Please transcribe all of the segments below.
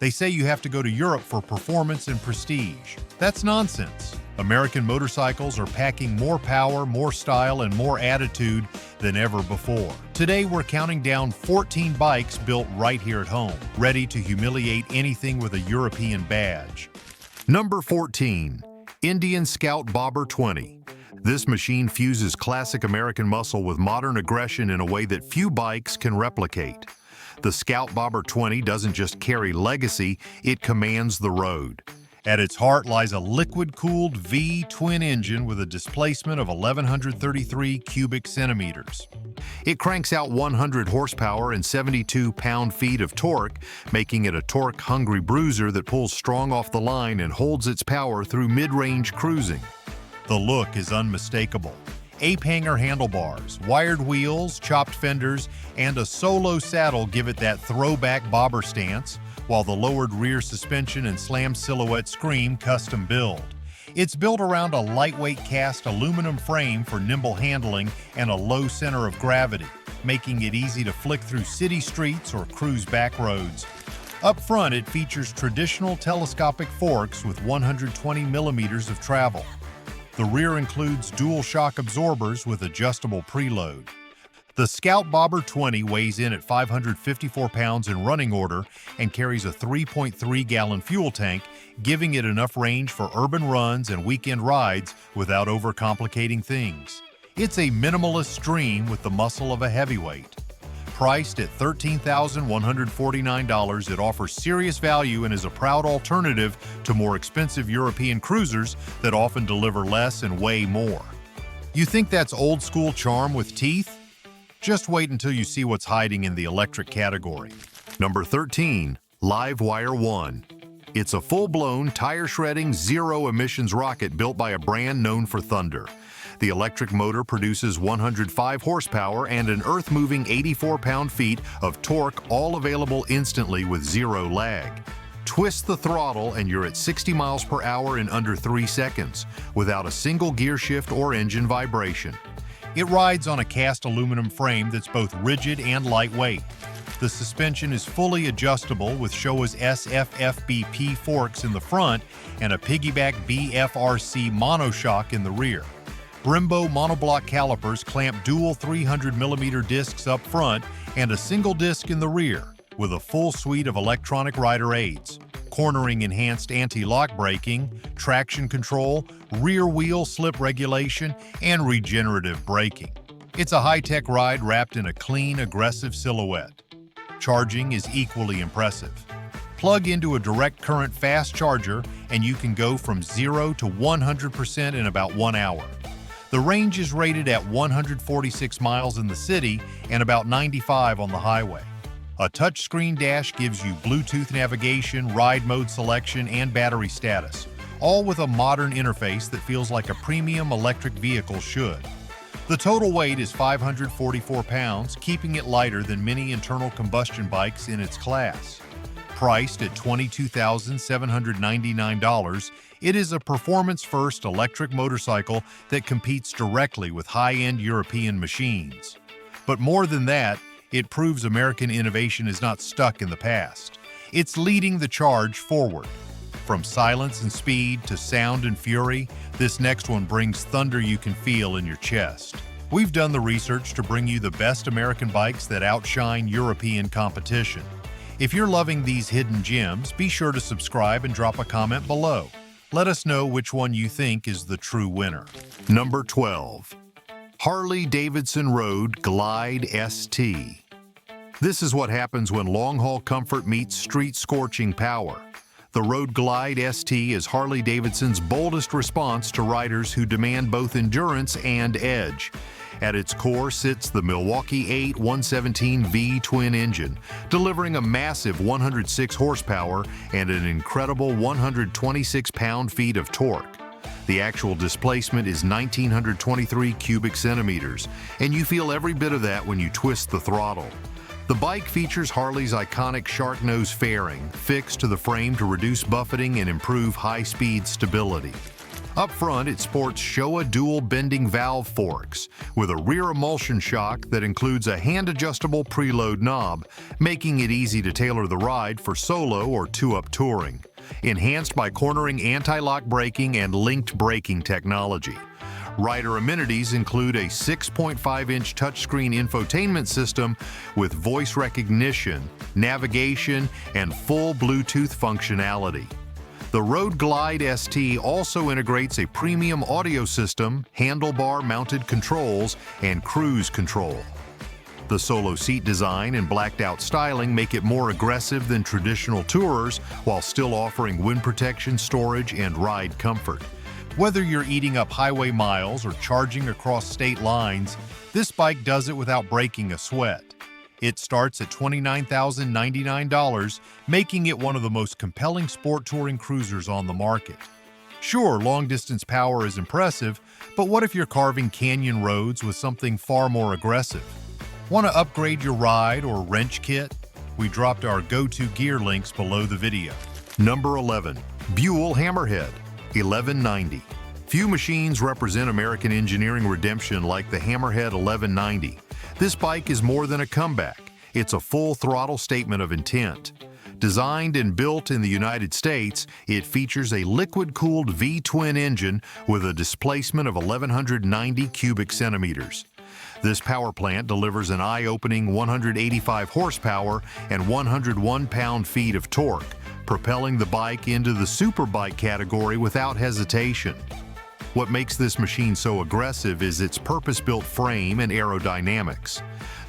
They say you have to go to Europe for performance and prestige. That's nonsense. American motorcycles are packing more power, more style, and more attitude than ever before. Today, we're counting down 14 bikes built right here at home, ready to humiliate anything with a European badge. Number 14. Indian Scout Bobber 20. This machine fuses classic American muscle with modern aggression in a way that few bikes can replicate. The Scout Bobber 20 doesn't just carry legacy, it commands the road. At its heart lies a liquid-cooled V twin engine with a displacement of 1,133 cubic centimeters. It cranks out 100 horsepower and 72 pound-feet of torque, making it a torque-hungry bruiser that pulls strong off the line and holds its power through mid-range cruising. The look is unmistakable. Ape-hanger handlebars, wired wheels, chopped fenders, and a solo saddle give it that throwback bobber stance, while the lowered rear suspension and slam silhouette scream custom build. It's built around a lightweight cast aluminum frame for nimble handling and a low center of gravity, making it easy to flick through city streets or cruise back roads. Up front, it features traditional telescopic forks with 120 millimeters of travel. The rear includes dual shock absorbers with adjustable preload. The Scout Bobber 20 weighs in at 554 pounds in running order and carries a 3.3-gallon fuel tank, giving it enough range for urban runs and weekend rides without overcomplicating things. It's a minimalist dream with the muscle of a heavyweight. Priced at $13,149, it offers serious value and is a proud alternative to more expensive European cruisers that often deliver less and weigh more. You think that's old-school charm with teeth? Just wait until you see what's hiding in the electric category. Number 13. Livewire 1. It's a full-blown, tire-shredding, zero-emissions rocket built by a brand known for thunder. The electric motor produces 105 horsepower and an earth-moving 84 pound-feet of torque, all available instantly with zero lag. Twist the throttle and you're at 60 miles per hour in under 3 seconds, without a single gear shift or engine vibration. It rides on a cast aluminum frame that's both rigid and lightweight. The suspension is fully adjustable with Showa's SFFBP forks in the front and a piggyback BFRC monoshock in the rear. Brembo monoblock calipers clamp dual 300mm discs up front and a single disc in the rear, with a full suite of electronic rider aids, cornering enhanced anti-lock braking, traction control, rear wheel slip regulation, and regenerative braking. It's a high-tech ride wrapped in a clean, aggressive silhouette. Charging is equally impressive. Plug into a direct current fast charger and you can go from 0 to 100% in about 1 hour. The range is rated at 146 miles in the city and about 95 on the highway. A touchscreen dash gives you Bluetooth navigation, ride mode selection, and battery status, all with a modern interface that feels like a premium electric vehicle should. The total weight is 544 pounds, keeping it lighter than many internal combustion bikes in its class. Priced at $22,799, it is a performance-first electric motorcycle that competes directly with high-end European machines. But more than that, it proves American innovation is not stuck in the past. It's leading the charge forward. From silence and speed to sound and fury, this next one brings thunder you can feel in your chest. We've done the research to bring you the best American bikes that outshine European competition. If you're loving these hidden gems, be sure to subscribe and drop a comment below. Let us know which one you think is the true winner. Number 12. Harley-Davidson Road Glide ST. This is what happens when long-haul comfort meets street-scorching power. The Road Glide ST is Harley-Davidson's boldest response to riders who demand both endurance and edge. At its core sits the Milwaukee 8 117V twin engine, delivering a massive 106 horsepower and an incredible 126 pound-feet of torque. The actual displacement is 1,923 cubic centimeters, and you feel every bit of that when you twist the throttle. The bike features Harley's iconic shark nose fairing, fixed to the frame to reduce buffeting and improve high-speed stability. Up front, it sports Showa dual bending valve forks with a rear emulsion shock that includes a hand-adjustable preload knob, making it easy to tailor the ride for solo or two-up touring. Enhanced by cornering anti-lock braking and linked braking technology. Rider amenities include a 6.5-inch touchscreen infotainment system with voice recognition, navigation, and full Bluetooth functionality. The Road Glide ST also integrates a premium audio system, handlebar-mounted controls, and cruise control. The solo seat design and blacked-out styling make it more aggressive than traditional tourers while still offering wind protection, storage, and ride comfort. Whether you're eating up highway miles or charging across state lines, this bike does it without breaking a sweat. It starts at $29,099, making it one of the most compelling sport touring cruisers on the market. Sure, long-distance power is impressive, but what if you're carving canyon roads with something far more aggressive? Want to upgrade your ride or wrench kit? We dropped our go-to gear links below the video. Number 11. Buell Hammerhead, 1190. Few machines represent American engineering redemption like the Hammerhead 1190. This bike is more than a comeback. It's a full-throttle statement of intent. Designed and built in the United States, it features a liquid-cooled V-twin engine with a displacement of 1,190 cubic centimeters. This power plant delivers an eye-opening 185 horsepower and 101 pound-feet of torque, propelling the bike into the superbike category without hesitation. What makes this machine so aggressive is its purpose-built frame and aerodynamics.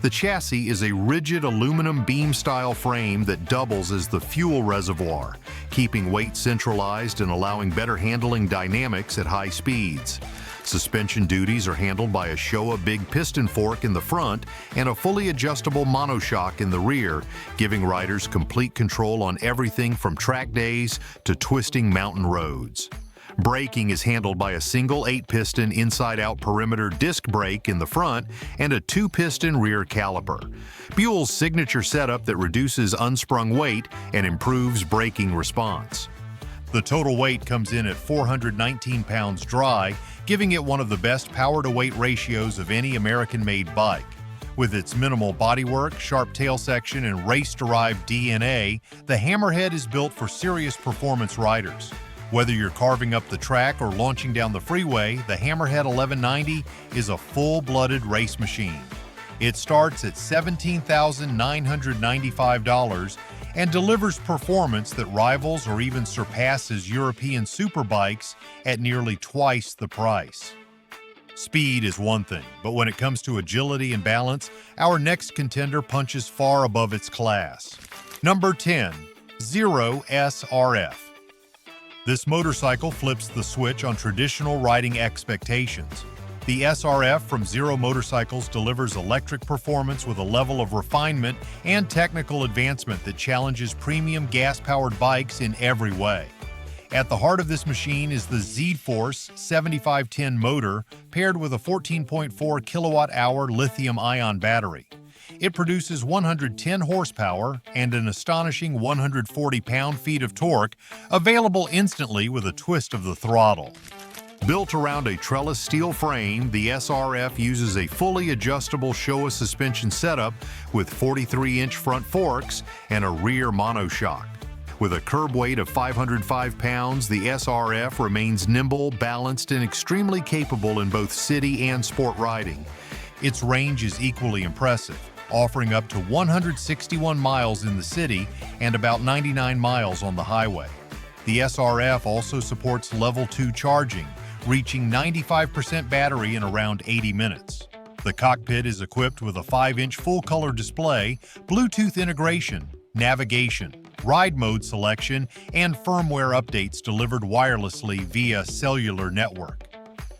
The chassis is a rigid aluminum beam-style frame that doubles as the fuel reservoir, keeping weight centralized and allowing better handling dynamics at high speeds. Suspension duties are handled by a Showa big piston fork in the front and a fully adjustable monoshock in the rear, giving riders complete control on everything from track days to twisting mountain roads. Braking is handled by a single 8-piston inside-out perimeter disc brake in the front and a 2-piston rear caliper. Buell's signature setup that reduces unsprung weight and improves braking response. The total weight comes in at 419 pounds dry, giving it one of the best power-to-weight ratios of any American-made bike. With its minimal bodywork, sharp tail section, and race-derived DNA, the Hammerhead is built for serious performance riders. Whether you're carving up the track or launching down the freeway, the Hammerhead 1190 is a full-blooded race machine. It starts at $17,995 and delivers performance that rivals or even surpasses European superbikes at nearly twice the price. Speed is one thing, but when it comes to agility and balance, our next contender punches far above its class. Number 10. Zero SRF. This motorcycle flips the switch on traditional riding expectations. The SRF from Zero Motorcycles delivers electric performance with a level of refinement and technical advancement that challenges premium gas-powered bikes in every way. At the heart of this machine is the Z-Force 7510 motor paired with a 14.4 kilowatt-hour lithium-ion battery. It produces 110 horsepower and an astonishing 140 pound-feet of torque, available instantly with a twist of the throttle. Built around a trellis steel frame, the SRF uses a fully adjustable Showa suspension setup with 43-inch front forks and a rear monoshock. With a curb weight of 505 pounds, the SRF remains nimble, balanced, and extremely capable in both city and sport riding. Its range is equally impressive, offering up to 161 miles in the city and about 99 miles on the highway. The SRF also supports level 2 charging, reaching 95% battery in around 80 minutes. The cockpit is equipped with a 5-inch full-color display, Bluetooth integration, navigation, ride mode selection, and firmware updates delivered wirelessly via cellular network.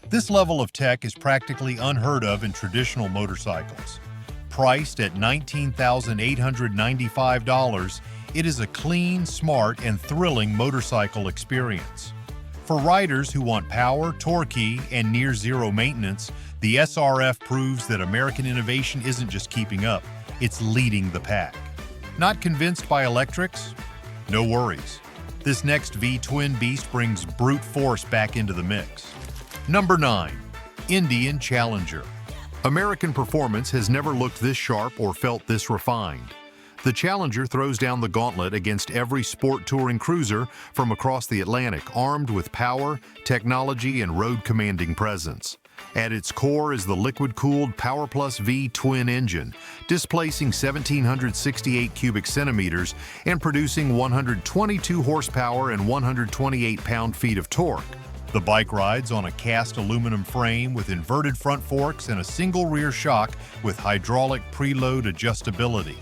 This level of tech is practically unheard of in traditional motorcycles. Priced at $19,895, it is a clean, smart, and thrilling motorcycle experience. For riders who want power, torque, and near-zero maintenance, the SRF proves that American innovation isn't just keeping up, it's leading the pack. Not convinced by electrics? No worries. This next V-twin beast brings brute force back into the mix. Number 9. Indian Challenger. American performance has never looked this sharp or felt this refined. The Challenger throws down the gauntlet against every sport touring cruiser from across the Atlantic, armed with power, technology, and road-commanding presence. At its core is the liquid-cooled Power Plus V twin engine, displacing 1,768 cubic centimeters and producing 122 horsepower and 128 pound-feet of torque. The bike rides on a cast aluminum frame with inverted front forks and a single rear shock with hydraulic preload adjustability.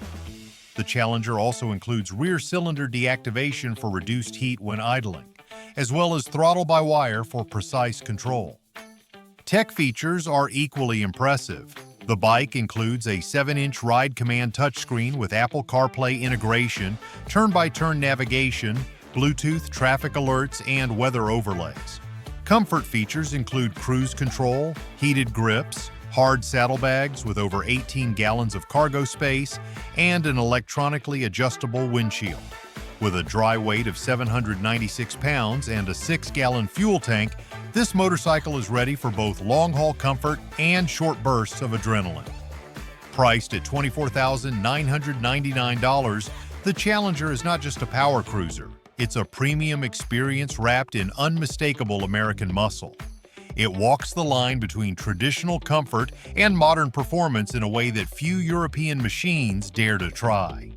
The Challenger also includes rear cylinder deactivation for reduced heat when idling, as well as throttle-by-wire for precise control. Tech features are equally impressive. The bike includes a 7-inch Ride Command touchscreen with Apple CarPlay integration, turn-by-turn navigation, Bluetooth traffic alerts, and weather overlays. Comfort features include cruise control, heated grips, hard saddlebags with over 18 gallons of cargo space, and an electronically adjustable windshield. With a dry weight of 796 pounds and a 6-gallon fuel tank, this motorcycle is ready for both long-haul comfort and short bursts of adrenaline. Priced at $24,999, the Challenger is not just a power cruiser. It's a premium experience wrapped in unmistakable American muscle. It walks the line between traditional comfort and modern performance in a way that few European machines dare to try.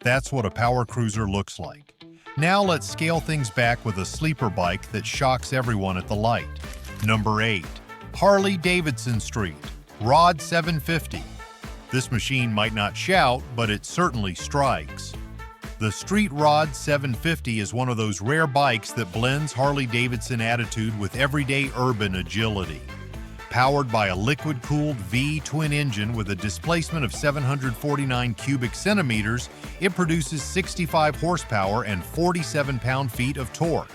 That's what a power cruiser looks like. Now let's scale things back with a sleeper bike that shocks everyone at the light. Number 8. Harley-Davidson Street Rod 750. This machine might not shout, but it certainly strikes. The Street Rod 750 is one of those rare bikes that blends Harley-Davidson attitude with everyday urban agility. Powered by a liquid-cooled V twin engine with a displacement of 749 cubic centimeters, it produces 65 horsepower and 47 pound-feet of torque.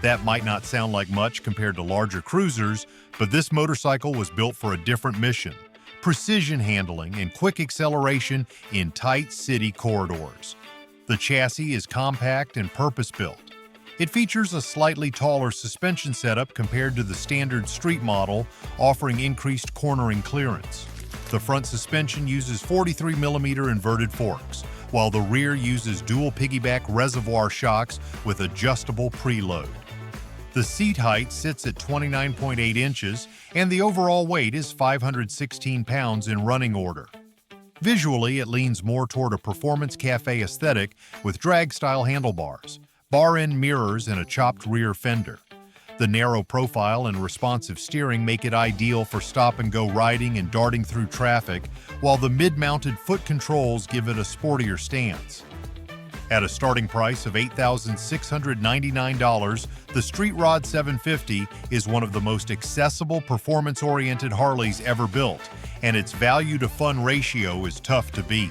That might not sound like much compared to larger cruisers, but this motorcycle was built for a different mission: precision handling and quick acceleration in tight city corridors. The chassis is compact and purpose-built. It features a slightly taller suspension setup compared to the standard street model, offering increased cornering clearance. The front suspension uses 43mm inverted forks, while the rear uses dual piggyback reservoir shocks with adjustable preload. The seat height sits at 29.8 inches, and the overall weight is 516 pounds in running order. Visually, it leans more toward a performance cafe aesthetic with drag-style handlebars, bar-end mirrors, and a chopped rear fender. The narrow profile and responsive steering make it ideal for stop-and-go riding and darting through traffic, while the mid-mounted foot controls give it a sportier stance. At a starting price of $8,699, the Street Rod 750 is one of the most accessible, performance-oriented Harleys ever built, and its value-to-fun ratio is tough to beat.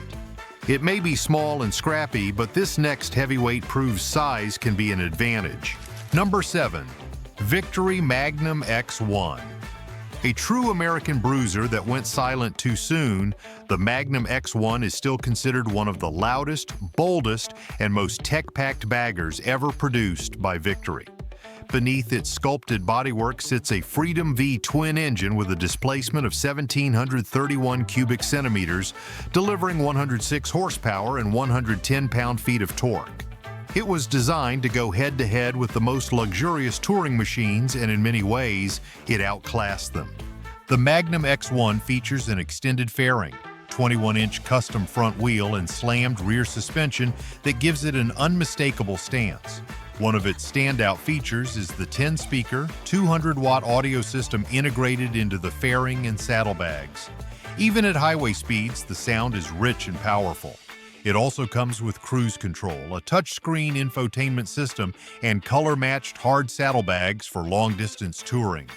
It may be small and scrappy, but this next heavyweight proves size can be an advantage. Number 7. Victory Magnum X1. A true American bruiser that went silent too soon, the Magnum X1 is still considered one of the loudest, boldest, and most tech-packed baggers ever produced by Victory. Beneath its sculpted bodywork sits a Freedom V twin engine with a displacement of 1,731 cubic centimeters, delivering 106 horsepower and 110 pound-feet of torque. It was designed to go head-to-head with the most luxurious touring machines, and in many ways, it outclassed them. The Magnum X1 features an extended fairing, 21-inch custom front wheel, and slammed rear suspension that gives it an unmistakable stance. One of its standout features is the 10-speaker, 200-watt audio system integrated into the fairing and saddlebags. Even at highway speeds, the sound is rich and powerful. It also comes with cruise control, a touchscreen infotainment system, and color-matched hard saddlebags for long-distance touring.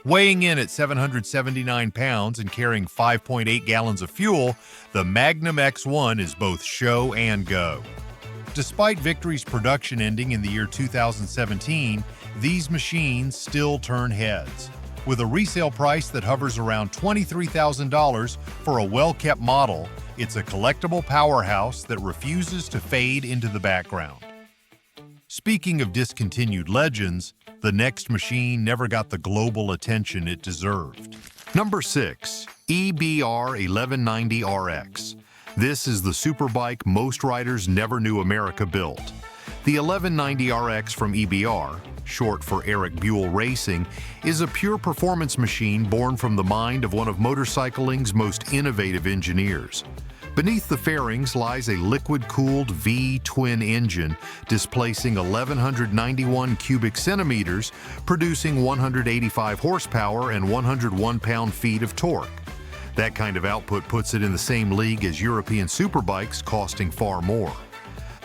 Weighing in at 779 pounds and carrying 5.8 gallons of fuel, the Magnum X1 is both show and go. Despite Victory's production ending in the year 2017, these machines still turn heads. With a resale price that hovers around $23,000 for a well-kept model, it's a collectible powerhouse that refuses to fade into the background. Speaking of discontinued legends, the next machine never got the global attention it deserved. Number 6. EBR 1190RX. This is the superbike most riders never knew America built. The 1190RX from EBR, short for Eric Buell Racing, is a pure performance machine born from the mind of one of motorcycling's most innovative engineers. Beneath the fairings lies a liquid-cooled V-twin engine displacing 1,191 cubic centimeters, producing 185 horsepower and 101 pound-feet of torque. That kind of output puts it in the same league as European superbikes, costing far more.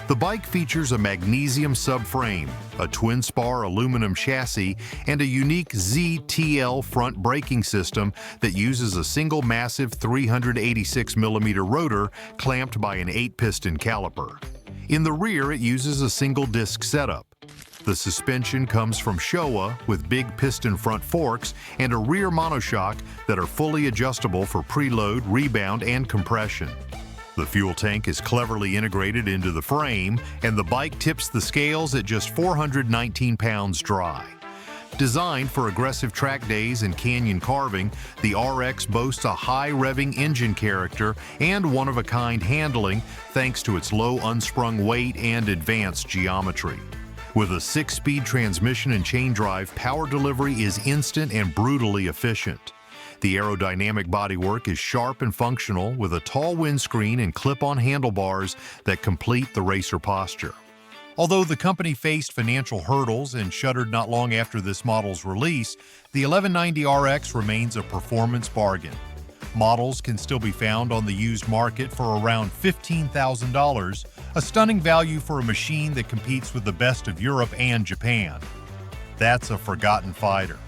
The bike features a magnesium subframe, a twin-spar aluminum chassis, and a unique ZTL front braking system that uses a single massive 386mm rotor clamped by an 8-piston caliper. In the rear, it uses a single-disc setup. The suspension comes from Showa with big piston front forks and a rear monoshock that are fully adjustable for preload, rebound, and compression. The fuel tank is cleverly integrated into the frame, and the bike tips the scales at just 419 pounds dry. Designed for aggressive track days and canyon carving, the RX boasts a high-revving engine character and one-of-a-kind handling thanks to its low unsprung weight and advanced geometry. With a 6-speed transmission and chain drive, power delivery is instant and brutally efficient. The aerodynamic bodywork is sharp and functional, with a tall windscreen and clip-on handlebars that complete the racer posture. Although the company faced financial hurdles and shuttered not long after this model's release, the 1190RX remains a performance bargain. Models can still be found on the used market for around $15,000, a stunning value for a machine that competes with the best of Europe and Japan. That's a forgotten fighter.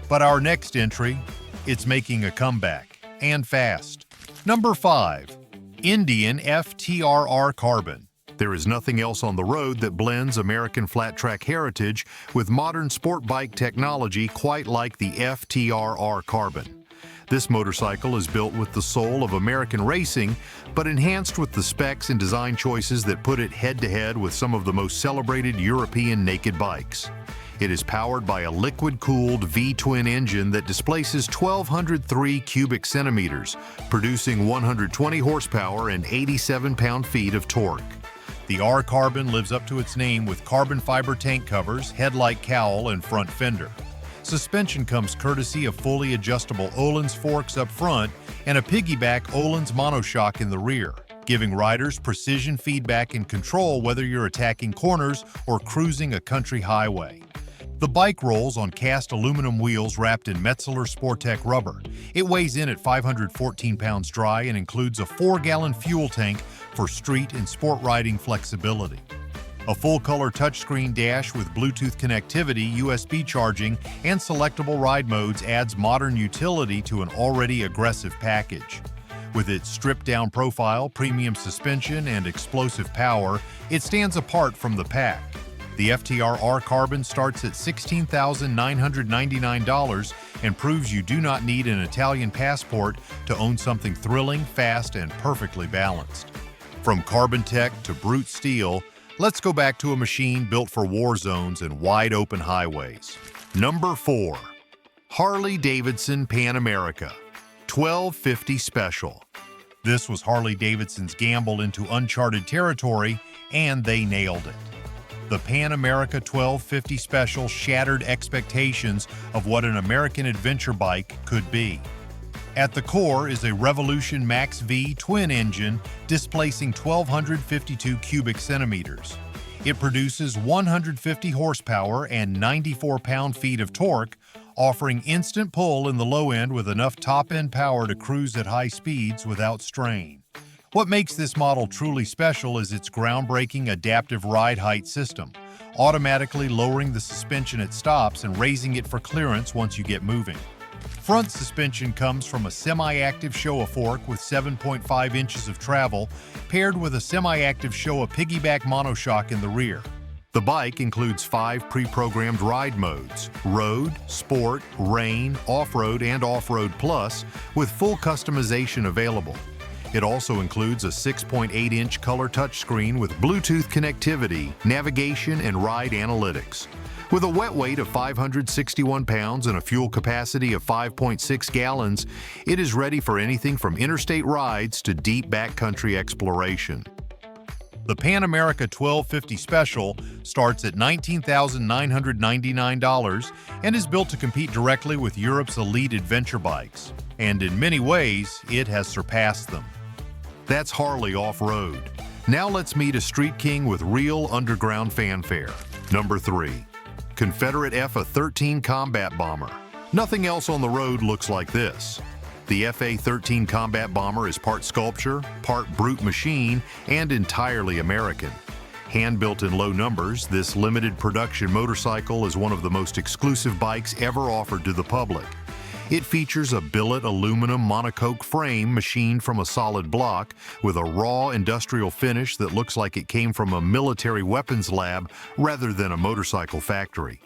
But our next entry, it's making a comeback, and fast. Number 5. Indian FTRR Carbon. There is nothing else on the road that blends American flat-track heritage with modern sport bike technology quite like the FTRR Carbon. This motorcycle is built with the soul of American racing, but enhanced with the specs and design choices that put it head-to-head with some of the most celebrated European naked bikes. It is powered by a liquid-cooled V-twin engine that displaces 1,203 cubic centimeters, producing 120 horsepower and 87 pound-feet of torque. The R-Carbon lives up to its name with carbon fiber tank covers, headlight cowl, and front fender. Suspension comes courtesy of fully adjustable Öhlins forks up front and a piggyback Öhlins monoshock in the rear, giving riders precision feedback and control whether you're attacking corners or cruising a country highway. The bike rolls on cast aluminum wheels wrapped in Metzeler Sportec rubber. It weighs in at 514 pounds dry and includes a 4-gallon fuel tank for street and sport riding flexibility. A full-color touchscreen dash with Bluetooth connectivity, USB charging, and selectable ride modes adds modern utility to an already aggressive package. With its stripped-down profile, premium suspension, and explosive power, it stands apart from the pack. The FTRR Carbon starts at $16,999 and proves you do not need an Italian passport to own something thrilling, fast, and perfectly balanced. From carbon tech to brute steel, let's go back to a machine built for war zones and wide-open highways. Number 4. Harley-Davidson Pan America 1250 Special. This was Harley-Davidson's gamble into uncharted territory, and they nailed it. The Pan America 1250 Special shattered expectations of what an American adventure bike could be. At the core is a Revolution Max V twin engine displacing 1,252 cubic centimeters. It produces 150 horsepower and 94 pound-feet of torque, offering instant pull in the low end with enough top-end power to cruise at high speeds without strain. What makes this model truly special is its groundbreaking adaptive ride height system, automatically lowering the suspension at stops and raising it for clearance once you get moving. Front suspension comes from a semi-active Showa fork with 7.5 inches of travel, paired with a semi-active Showa piggyback monoshock in the rear. The bike includes 5 pre-programmed ride modes: Road, Sport, Rain, Off-Road, and Off-Road Plus, with full customization available. It also includes a 6.8-inch color touchscreen with Bluetooth connectivity, navigation, and ride analytics. With a wet weight of 561 pounds and a fuel capacity of 5.6 gallons, it is ready for anything from interstate rides to deep backcountry exploration. The Pan America 1250 Special starts at $19,999 and is built to compete directly with Europe's elite adventure bikes. And in many ways, it has surpassed them. That's Harley off-road. Now let's meet a street king with real underground fanfare. Number 3. Confederate F-13 Combat Bomber. Nothing else on the road looks like this. The F-13 Combat Bomber is part sculpture, part brute machine, and entirely American. Hand-built in low numbers, this limited production motorcycle is one of the most exclusive bikes ever offered to the public. It features a billet aluminum monocoque frame machined from a solid block with a raw industrial finish that looks like it came from a military weapons lab rather than a motorcycle factory.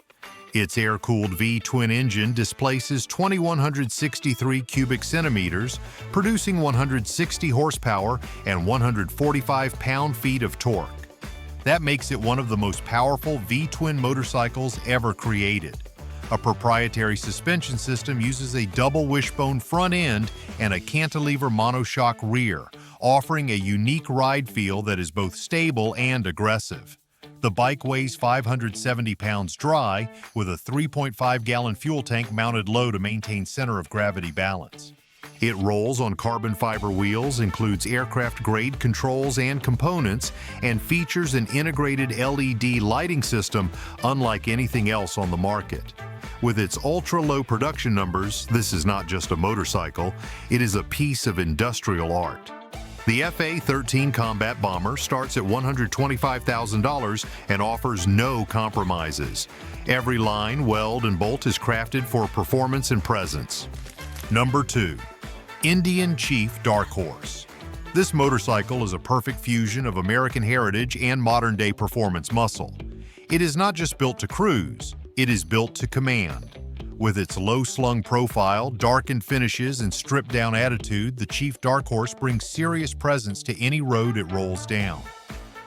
Its air-cooled V-twin engine displaces 2,163 cubic centimeters, producing 160 horsepower and 145 pound-feet of torque. That makes it one of the most powerful V-twin motorcycles ever created. A proprietary suspension system uses a double wishbone front end and a cantilever monoshock rear, offering a unique ride feel that is both stable and aggressive. The bike weighs 570 pounds dry, with a 3.5-gallon fuel tank mounted low to maintain center of gravity balance. It rolls on carbon fiber wheels, includes aircraft-grade controls and components, and features an integrated LED lighting system unlike anything else on the market. With its ultra-low production numbers, this is not just a motorcycle, it is a piece of industrial art. The F-13 Combat Bomber starts at $125,000 and offers no compromises. Every line, weld, and bolt is crafted for performance and presence. Number 2. Indian Chief Dark Horse. This motorcycle is a perfect fusion of American heritage and modern-day performance muscle. It is not just built to cruise, it is built to command. With its low-slung profile, darkened finishes, and stripped-down attitude, the Chief Dark Horse brings serious presence to any road it rolls down.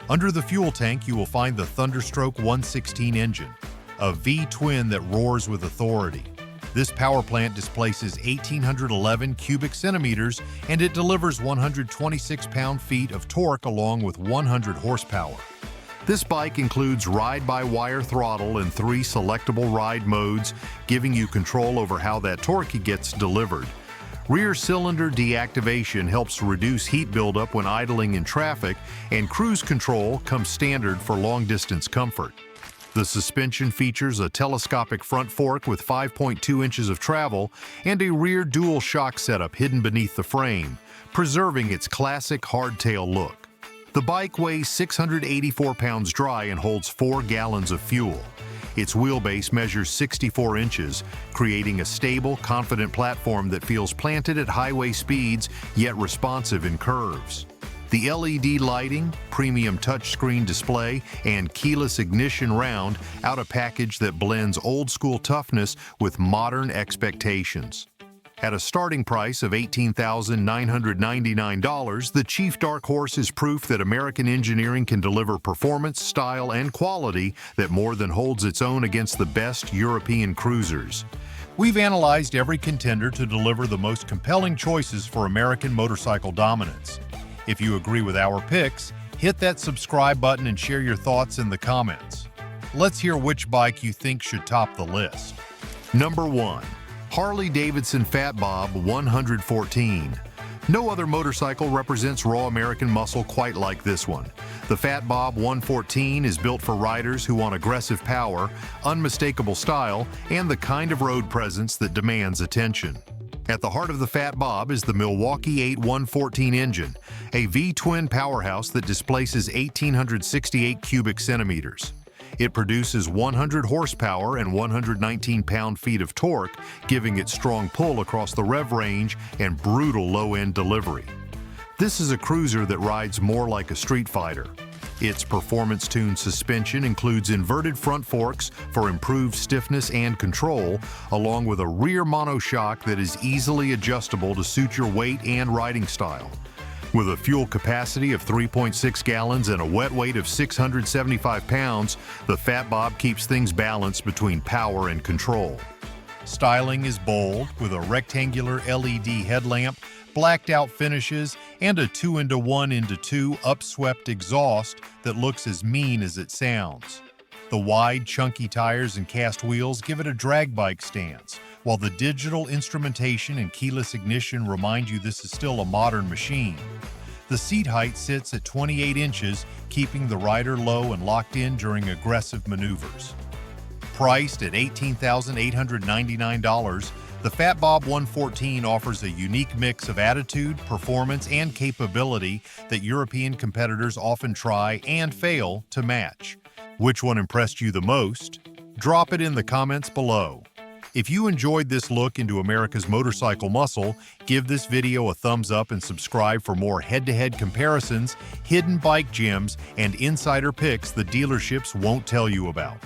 Under the fuel tank, you will find the Thunderstroke 116 engine, a V-twin that roars with authority. This power plant displaces 1,811 cubic centimeters, and it delivers 126 pound-feet of torque along with 100 horsepower. This bike includes ride-by-wire throttle and 3 selectable ride modes, giving you control over how that torque gets delivered. Rear cylinder deactivation helps reduce heat buildup when idling in traffic, and cruise control comes standard for long-distance comfort. The suspension features a telescopic front fork with 5.2 inches of travel and a rear dual shock setup hidden beneath the frame, preserving its classic hardtail look. The bike weighs 684 pounds dry and holds 4 gallons of fuel. Its wheelbase measures 64 inches, creating a stable, confident platform that feels planted at highway speeds, yet responsive in curves. The LED lighting, premium touchscreen display, and keyless ignition round out a package that blends old-school toughness with modern expectations. At a starting price of $18,999, the Chief Dark Horse is proof that American engineering can deliver performance, style, and quality that more than holds its own against the best European cruisers. We've analyzed every contender to deliver the most compelling choices for American motorcycle dominance. If you agree with our picks, hit that subscribe button and share your thoughts in the comments. Let's hear which bike you think should top the list. Number 1. Harley-Davidson Fat Bob 114. No other motorcycle represents raw American muscle quite like this one. The Fat Bob 114 is built for riders who want aggressive power, unmistakable style, and the kind of road presence that demands attention. At the heart of the Fat Bob is the Milwaukee 8 114 engine, a V-twin powerhouse that displaces 1,868 cubic centimeters. It produces 100 horsepower and 119 pound-feet of torque, giving it strong pull across the rev range and brutal low-end delivery. This is a cruiser that rides more like a street fighter. Its performance-tuned suspension includes inverted front forks for improved stiffness and control, along with a rear monoshock that is easily adjustable to suit your weight and riding style. With a fuel capacity of 3.6 gallons and a wet weight of 675 pounds, the Fat Bob keeps things balanced between power and control. Styling is bold, with a rectangular LED headlamp, blacked-out finishes, and a 2-into-1-into-2 upswept exhaust that looks as mean as it sounds. The wide, chunky tires and cast wheels give it a drag bike stance, while the digital instrumentation and keyless ignition remind you this is still a modern machine. The seat height sits at 28 inches, keeping the rider low and locked in during aggressive maneuvers. Priced at $18,899, the Fat Bob 114 offers a unique mix of attitude, performance, and capability that European competitors often try and fail to match. Which one impressed you the most? Drop it in the comments below. If you enjoyed this look into America's motorcycle muscle, give this video a thumbs up and subscribe for more head-to-head comparisons, hidden bike gems, and insider picks the dealerships won't tell you about.